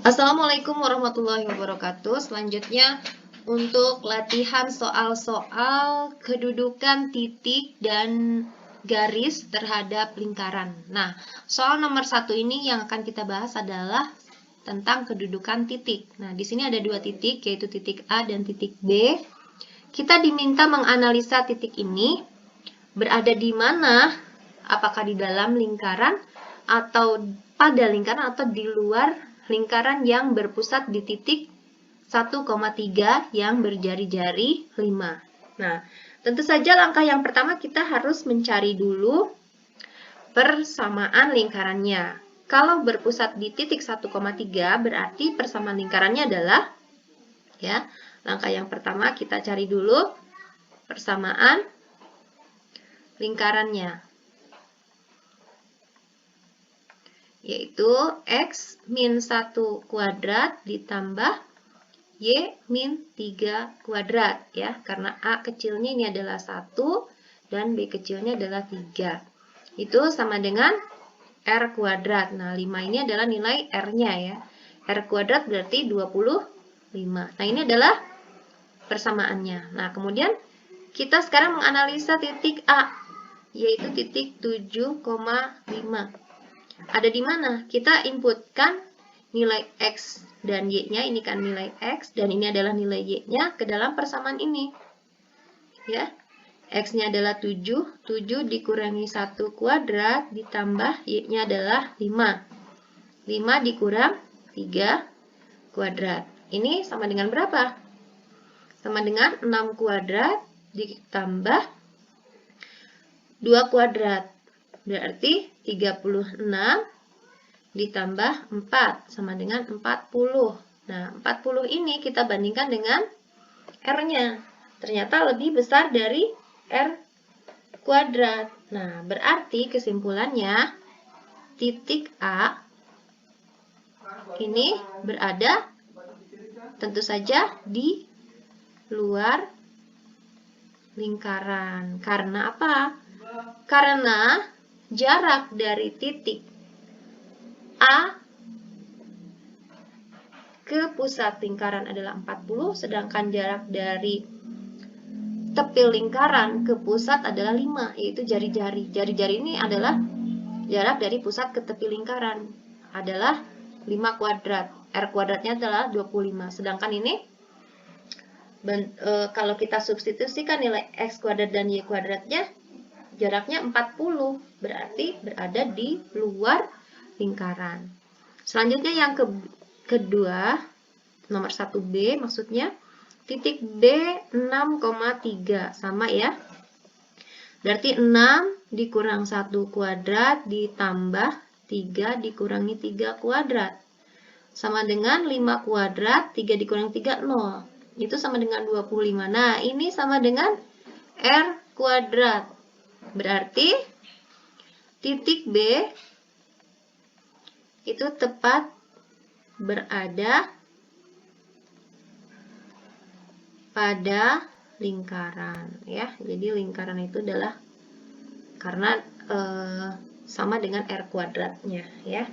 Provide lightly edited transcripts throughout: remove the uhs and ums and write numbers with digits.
Assalamualaikum warahmatullahi wabarakatuh. Selanjutnya untuk latihan soal-soal kedudukan titik dan garis terhadap lingkaran. Nah, soal nomor 1 ini yang akan kita bahas adalah tentang kedudukan titik. Nah, di sini ada dua titik, yaitu titik A dan titik B. Kita diminta menganalisa titik ini berada di mana, apakah di dalam lingkaran atau pada lingkaran atau di luar lingkaran yang berpusat di titik 1,3 yang berjari-jari 5. Nah, tentu saja langkah yang pertama kita harus mencari dulu persamaan lingkarannya. Kalau berpusat di titik 1,3 berarti persamaan lingkarannya adalah, ya, langkah yang pertama kita cari dulu persamaan lingkarannya, yaitu X min 1 kuadrat ditambah Y min 3 kuadrat, ya, karena A kecilnya ini adalah 1 dan B kecilnya adalah 3. Itu sama dengan R kuadrat. Nah, 5 ini adalah nilai R-nya, ya. R kuadrat berarti 25. Nah, ini adalah persamaannya. Nah, kemudian kita sekarang menganalisa titik A, yaitu titik 7,5. Ada di mana? Kita inputkan nilai X dan Y-nya, ini kan nilai X, dan ini adalah nilai Y-nya ke dalam persamaan ini. Ya, X-nya adalah 7, 7 dikurangi 1 kuadrat, ditambah Y-nya adalah 5. 5 dikurang 3 kuadrat. Ini sama dengan berapa? Sama dengan 6 kuadrat ditambah 2 kuadrat. Berarti 36 ditambah 4 sama dengan 40. Nah, 40 ini kita bandingkan dengan R-nya. Ternyata lebih besar dari R kuadrat. Nah, berarti kesimpulannya titik A ini berada tentu saja di luar lingkaran. Karena apa? Karena jarak dari titik A ke pusat lingkaran adalah 40, sedangkan jarak dari tepil lingkaran ke pusat adalah 5, yaitu jari-jari. Jari-jari ini adalah jarak dari pusat ke tepi lingkaran adalah 5 kuadrat. R kuadratnya adalah 25. Sedangkan ini kalau kita substitusikan nilai X kuadrat dan Y kuadratnya, jaraknya 40, berarti berada di luar lingkaran. Selanjutnya yang kedua, nomor 1B maksudnya, titik B 6,3, sama ya. Berarti 6 dikurang 1 kuadrat ditambah 3 dikurangi 3 kuadrat. Sama dengan 5 kuadrat, 3 dikurangi 3, 0. Itu sama dengan 25. Nah, ini sama dengan R kuadrat. Berarti titik B itu tepat berada pada lingkaran, ya. Jadi lingkaran itu adalah karena sama dengan R kuadratnya, ya.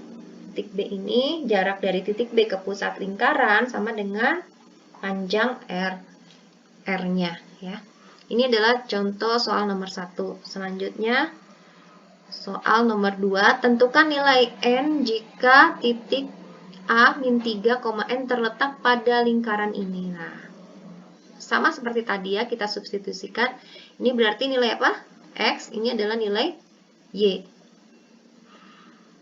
Titik B ini jarak dari titik B ke pusat lingkaran sama dengan panjang R-nya, ya. Ini adalah contoh soal nomor 1. Selanjutnya soal nomor 2, tentukan nilai N jika titik A min 3, N terletak pada lingkaran ini. Nah, sama seperti tadi ya, kita substitusikan. Ini berarti nilai apa? X, ini adalah nilai Y.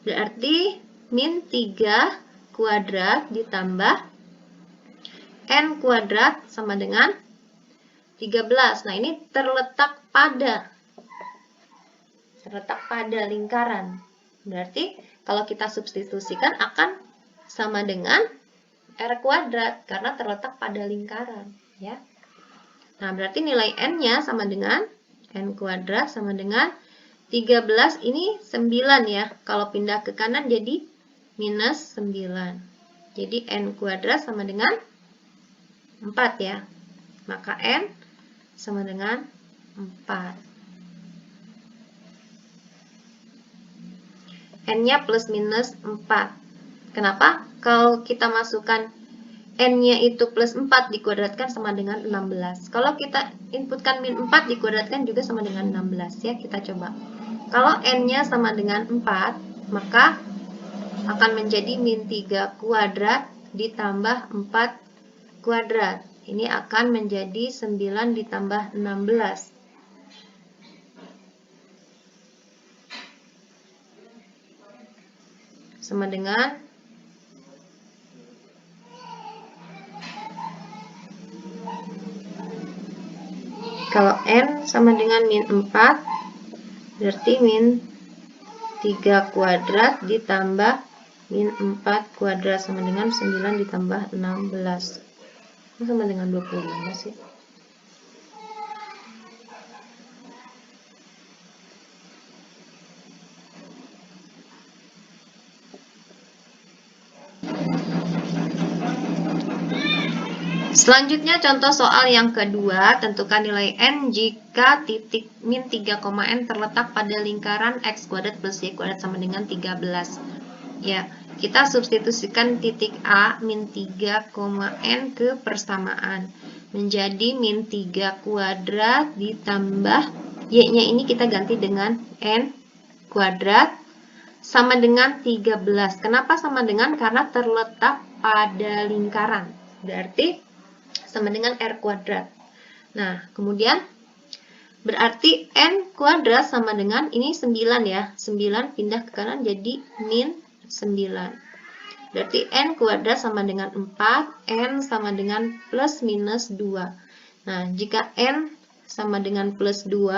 Berarti min 3 kuadrat ditambah N kuadrat sama dengan 13. Nah, ini terletak pada lingkaran. Berarti kalau kita substitusikan akan sama dengan R kuadrat karena terletak pada lingkaran, ya. Nah, berarti nilai N-nya sama dengan N kuadrat sama dengan 13, ini 9 ya. Kalau pindah ke kanan jadi minus 9. Jadi N kuadrat sama dengan 4 ya. Maka N sama dengan 4. N-nya plus minus 4. Kenapa? Kalau kita masukkan N-nya itu plus 4 dikuadratkan sama dengan 16. Kalau kita inputkan min 4 dikuadratkan juga sama dengan 16 ya. Kita coba. Kalau N-nya sama dengan 4, maka akan menjadi min 3 kuadrat ditambah 4 kuadrat. Ini akan menjadi 9 ditambah 16. Sama dengan kalau N sama dengan min 4, berarti min 3 kuadrat ditambah min 4 kuadrat sama dengan 9 ditambah 16. Sama dengan 25 sih. Selanjutnya contoh soal yang kedua, tentukan nilai N jika titik min 3,N terletak pada lingkaran X kuadrat plus Y kuadrat sama dengan 13. Ya, kita substitusikan titik A min 3,N ke persamaan. Menjadi min 3 kuadrat ditambah Y-nya ini kita ganti dengan N kuadrat sama dengan 13. Kenapa sama dengan? Karena terletak pada lingkaran. Berarti sama dengan R kuadrat. Nah, kemudian berarti N kuadrat sama dengan, ini 9 ya. 9 pindah ke kanan jadi min 9. Berarti N kuadrat sama dengan 4, N sama dengan plus minus 2. Nah, jika N sama dengan plus 2,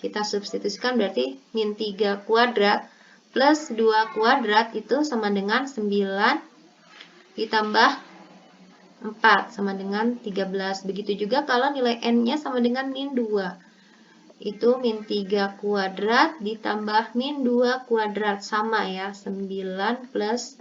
kita substitusikan berarti min 3 kuadrat plus 2 kuadrat itu sama dengan 9 ditambah 4 sama dengan 13. Begitu juga kalau nilai N-nya sama dengan min 2. Itu min 3 kuadrat ditambah min 2 kuadrat sama ya. 9 plus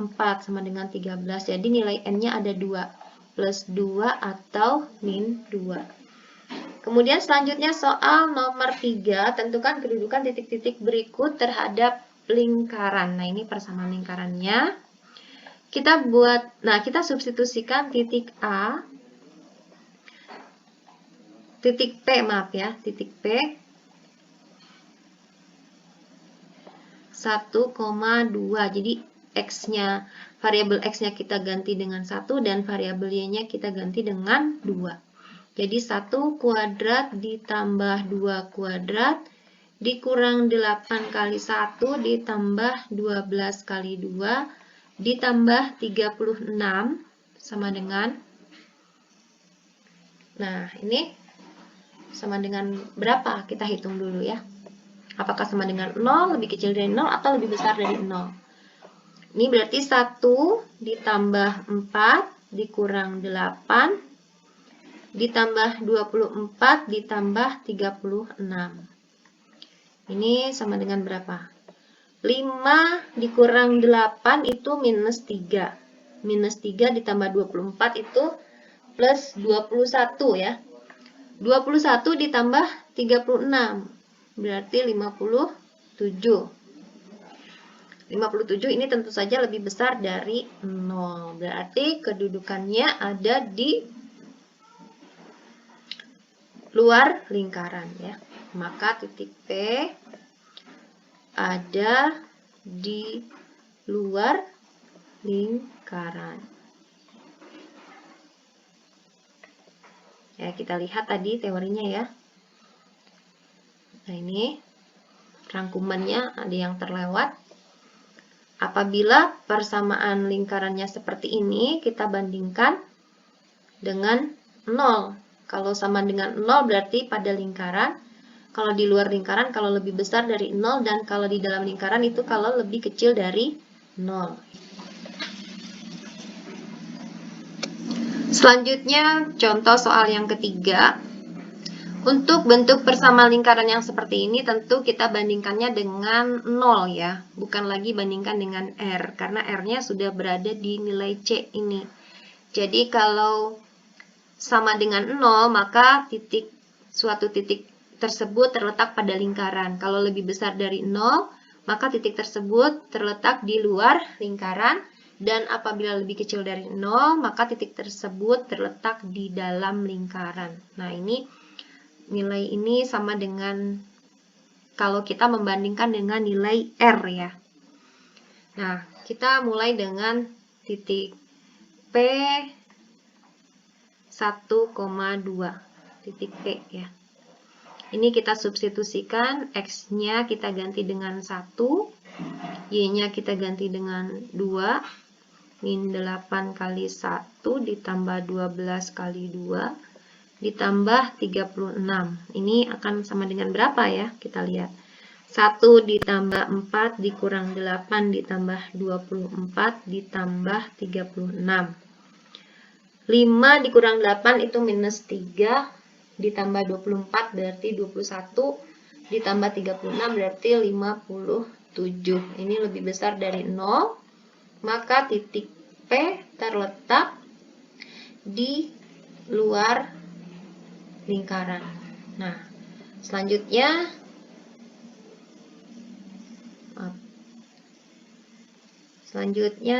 4 sama dengan 13. Jadi nilai N-nya ada 2. Plus 2 atau min 2. Kemudian selanjutnya soal nomor 3. Tentukan kedudukan titik-titik berikut terhadap lingkaran. Nah, ini persamaan lingkarannya. Kita substitusikan titik A, titik P, maaf ya, titik P 1,2. Jadi X-nya, variabel X-nya kita ganti dengan 1 dan variabel Y-nya kita ganti dengan 2. Jadi 1 kuadrat ditambah 2 kuadrat dikurang 8 kali 1 ditambah 12 kali 2 ditambah 36 sama dengan, nah ini sama dengan berapa? Kita hitung dulu ya. Apakah sama dengan 0, lebih kecil dari 0, atau lebih besar dari 0? Ini berarti 1 ditambah 4 dikurang 8 ditambah 24 ditambah 36. Ini sama dengan berapa? 5 dikurang 8 itu minus 3. Minus 3 ditambah 24 itu plus 21 ya. 21 ditambah 36. Berarti 57. 57 ini tentu saja lebih besar dari 0. Berarti kedudukannya ada di luar lingkaran ya. Maka titik P ada di luar lingkaran. Ya, kita lihat tadi teorinya ya. Nah, ini rangkumannya ada yang terlewat. Apabila persamaan lingkarannya seperti ini, kita bandingkan dengan 0. Kalau sama dengan 0 berarti pada lingkaran. Kalau di luar lingkaran, kalau lebih besar dari 0, dan kalau di dalam lingkaran itu kalau lebih kecil dari 0. Selanjutnya, contoh soal yang ketiga. Untuk bentuk persamaan lingkaran yang seperti ini, tentu kita bandingkannya dengan 0 ya. Bukan lagi bandingkan dengan R, karena R-nya sudah berada di nilai C ini. Jadi kalau sama dengan 0, maka suatu titik tersebut terletak pada lingkaran. Kalau lebih besar dari 0, maka titik tersebut terletak di luar lingkaran. Dan apabila lebih kecil dari 0, maka titik tersebut terletak di dalam lingkaran. Nah, ini nilai ini sama dengan kalau kita membandingkan dengan nilai R ya. Nah, kita mulai dengan titik P 1,2. Titik P ya. Ini kita substitusikan, X-nya kita ganti dengan 1, Y-nya kita ganti dengan 2, min 8 kali 1 ditambah 12 kali 2 ditambah 36. Ini akan sama dengan berapa ya? Kita lihat. 1 ditambah 4 dikurang 8 ditambah 24 ditambah 36. 5 dikurang 8 itu minus 3 ditambah 24 berarti 21 ditambah 36 berarti 57. Ini lebih besar dari 0. Maka titik P terletak di luar lingkaran. Nah, selanjutnya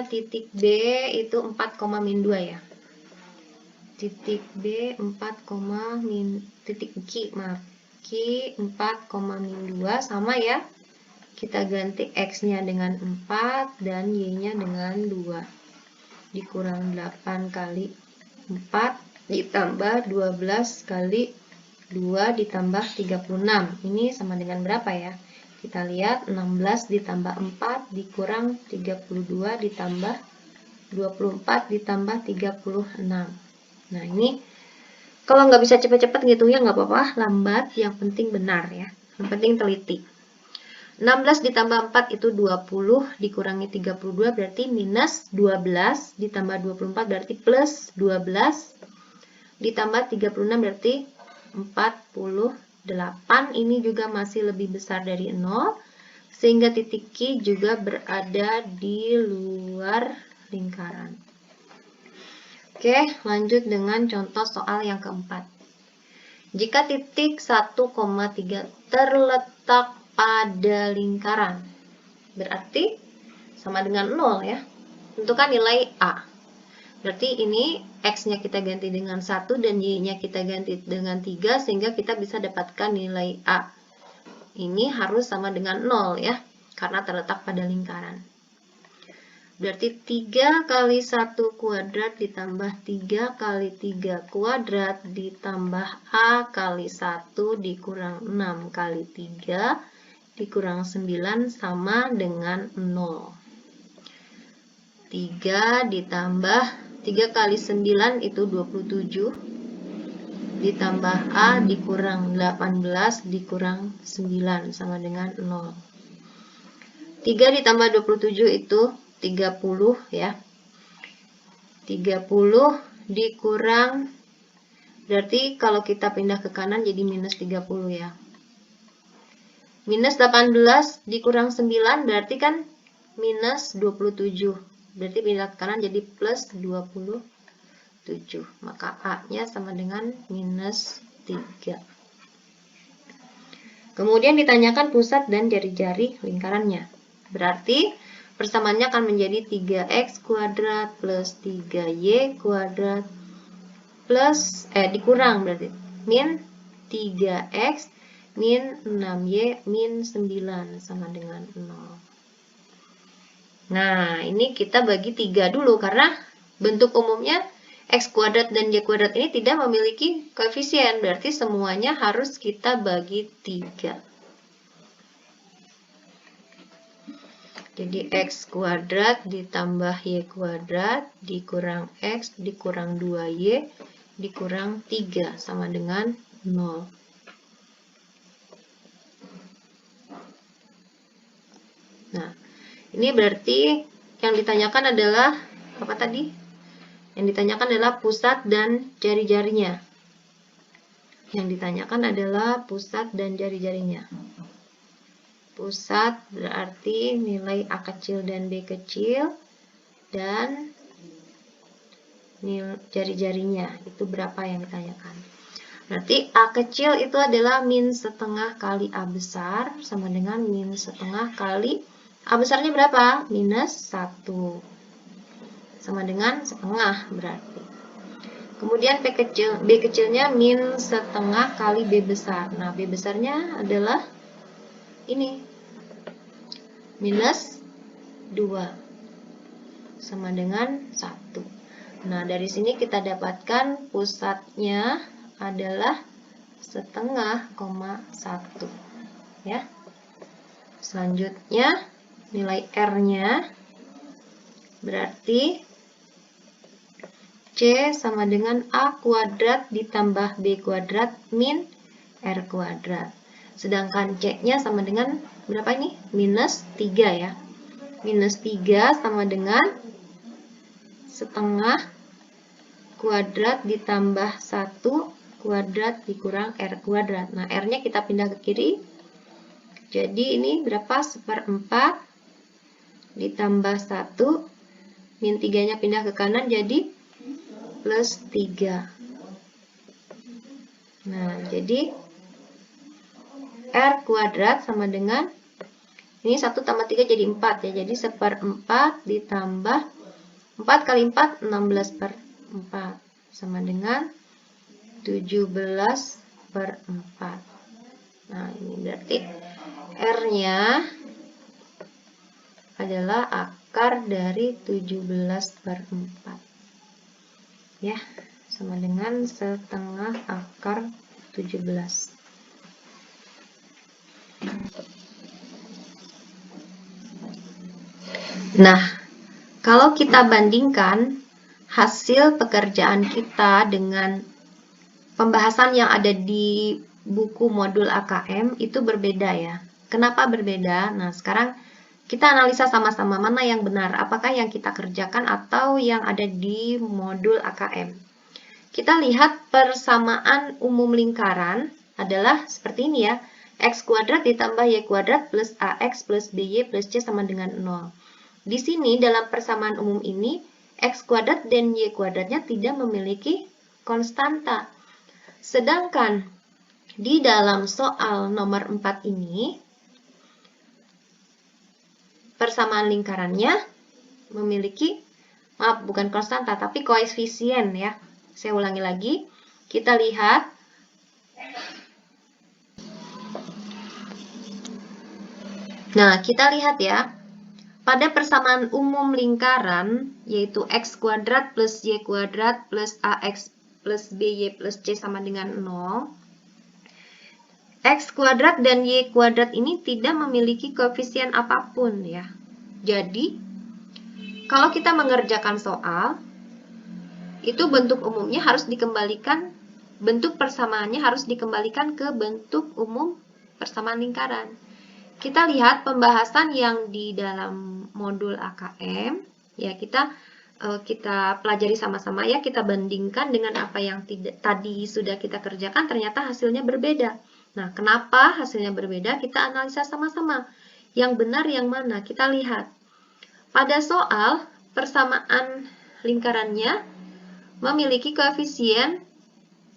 titik B itu 4,-2 ya. Titik B 4, titik Q 4,-2 sama ya. Kita ganti X-nya dengan 4 dan Y-nya dengan 2. Dikurang 8 kali 4 ditambah 12 kali 2 ditambah 36. Ini sama dengan berapa ya? Kita lihat 16 ditambah 4 dikurang 32 ditambah 24 ditambah 36. Nah, ini kalau nggak bisa cepet-cepet ngitungnya nggak apa-apa, lambat, yang penting benar ya. Yang penting teliti. 16 ditambah 4 itu 20, dikurangi 32 berarti minus 12, ditambah 24 berarti plus 12, ditambah 36 berarti 48. Ini juga masih lebih besar dari 0, sehingga titik Q juga berada di luar lingkaran. Oke, lanjut dengan contoh soal yang keempat. Jika titik 1,3 terletak pada lingkaran, berarti sama dengan 0 ya. Tentukan nilai A. Berarti ini X-nya kita ganti dengan 1 dan Y-nya kita ganti dengan 3 sehingga kita bisa dapatkan nilai A. Ini harus sama dengan 0 ya, karena terletak pada lingkaran. Berarti 3 kali 1 kuadrat ditambah 3 kali 3 kuadrat ditambah A kali 1 dikurang 6 kali 3 dikurang 9 sama dengan 0. 3 ditambah 3 kali 9 itu 27 ditambah A dikurang 18 dikurang 9 sama dengan 0. 3 ditambah 27 itu 30 ya. 30 dikurang, berarti kalau kita pindah ke kanan jadi minus 30 ya. Minus 18 dikurang 9 berarti kan minus 27. Berarti pindah ke kanan jadi plus 27. Maka A-nya sama dengan minus 3. Kemudian ditanyakan pusat dan jari-jari lingkarannya. Berarti persamaannya akan menjadi 3x kuadrat plus 3y kuadrat plus, dikurang berarti, min 3x min 6y min 9 sama dengan 0. Nah, ini kita bagi 3 dulu karena bentuk umumnya x kuadrat dan y kuadrat ini tidak memiliki koefisien. Berarti semuanya harus kita bagi 3. Jadi x kuadrat ditambah y kuadrat dikurang x dikurang 2y dikurang 3 sama dengan 0. Nah, ini berarti yang ditanyakan adalah apa tadi? Yang ditanyakan adalah pusat dan jari-jarinya. Yang ditanyakan adalah pusat dan jari-jarinya. Pusat berarti nilai A kecil dan B kecil, dan nilai jari-jarinya itu berapa yang ditanyakan. Berarti A kecil itu adalah min setengah kali A besar sama dengan min setengah kali A besarnya berapa? Minus 1. sama dengan setengah berarti. Kemudian B kecilnya min setengah kali B besar. Nah, B besarnya adalah ini, minus 2 sama dengan 1. Nah, dari sini kita dapatkan pusatnya adalah setengah, 1. Ya. Selanjutnya, nilai R-nya berarti C sama dengan A kuadrat ditambah B kuadrat min R kuadrat. Sedangkan C-nya sama dengan berapa ini? Minus 3 ya. Minus 3 sama dengan setengah kuadrat ditambah 1 kuadrat dikurang R kuadrat. Nah, R-nya kita pindah ke kiri. Jadi ini berapa? 1/4 ditambah 1. Min 3-nya pindah ke kanan jadi plus 3. Nah, jadi R kuadrat sama dengan, ini 1 tambah 3 jadi 4 ya. Jadi 1/4 ditambah 4 kali 4, 16/4. Sama dengan 17/4. Nah, ini berarti R-nya adalah akar dari 17/4. Ya, sama dengan setengah akar 17. Nah, kalau kita bandingkan hasil pekerjaan kita dengan pembahasan yang ada di buku modul AKM itu berbeda ya. Kenapa berbeda? Nah, sekarang kita analisa sama-sama mana yang benar, apakah yang kita kerjakan atau yang ada di modul AKM. Kita lihat persamaan umum lingkaran adalah seperti ini ya. X kuadrat ditambah Y kuadrat plus AX plus BY plus C sama dengan 0. Di sini dalam persamaan umum ini, X kuadrat dan Y kuadratnya tidak memiliki konstanta. Sedangkan di dalam soal nomor 4 ini, persamaan lingkarannya memiliki, bukan konstanta, tapi koefisien ya. Saya ulangi lagi, kita lihat. Nah, kita lihat ya, pada persamaan umum lingkaran, yaitu X kuadrat plus Y kuadrat plus AX plus BY plus C sama dengan 0, X kuadrat dan Y kuadrat ini tidak memiliki koefisien apapun ya. Jadi, kalau kita mengerjakan soal, itu bentuk umumnya harus dikembalikan, bentuk persamaannya harus dikembalikan ke bentuk umum persamaan lingkaran. Kita lihat pembahasan yang di dalam modul AKM, ya kita pelajari sama-sama ya, kita bandingkan dengan apa yang tadi sudah kita kerjakan, ternyata hasilnya berbeda. Nah, kenapa hasilnya berbeda? Kita analisa sama-sama. Yang benar yang mana? Kita lihat. Pada soal, persamaan lingkarannya memiliki koefisien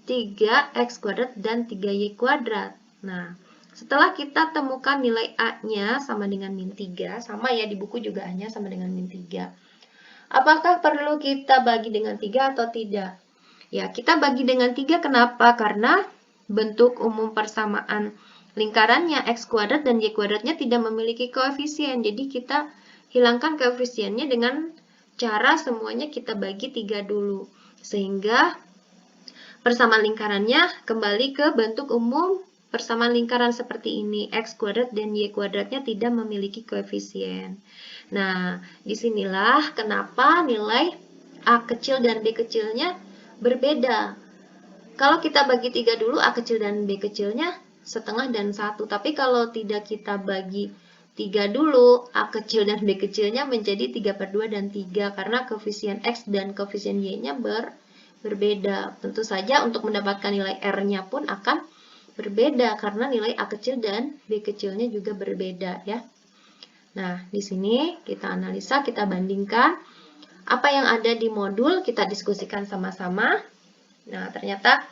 3x kuadrat dan 3y kuadrat. Nah, setelah kita temukan nilai A-nya sama dengan min 3, sama ya di buku juga A-nya sama dengan min 3. Apakah perlu kita bagi dengan 3 atau tidak? Ya, kita bagi dengan 3 kenapa? Karena bentuk umum persamaan lingkarannya x kuadrat dan y kuadratnya tidak memiliki koefisien. Jadi kita hilangkan koefisiennya dengan cara semuanya kita bagi 3 dulu. Sehingga persamaan lingkarannya kembali ke bentuk umum persamaan lingkaran seperti ini. X kuadrat dan Y kuadratnya tidak memiliki koefisien. Nah, disinilah kenapa nilai A kecil dan B kecilnya berbeda. Kalau kita bagi 3 dulu, A kecil dan B kecilnya setengah dan 1. Tapi kalau tidak kita bagi 3 dulu, A kecil dan B kecilnya menjadi 3/2 dan 3. Karena koefisien X dan koefisien Y-nya berbeda. Tentu saja untuk mendapatkan nilai R-nya pun akan berbeda. Karena nilai A kecil dan B kecilnya juga berbeda ya. Nah, di sini kita analisa, kita bandingkan apa yang ada di modul, kita diskusikan sama-sama. Nah, ternyata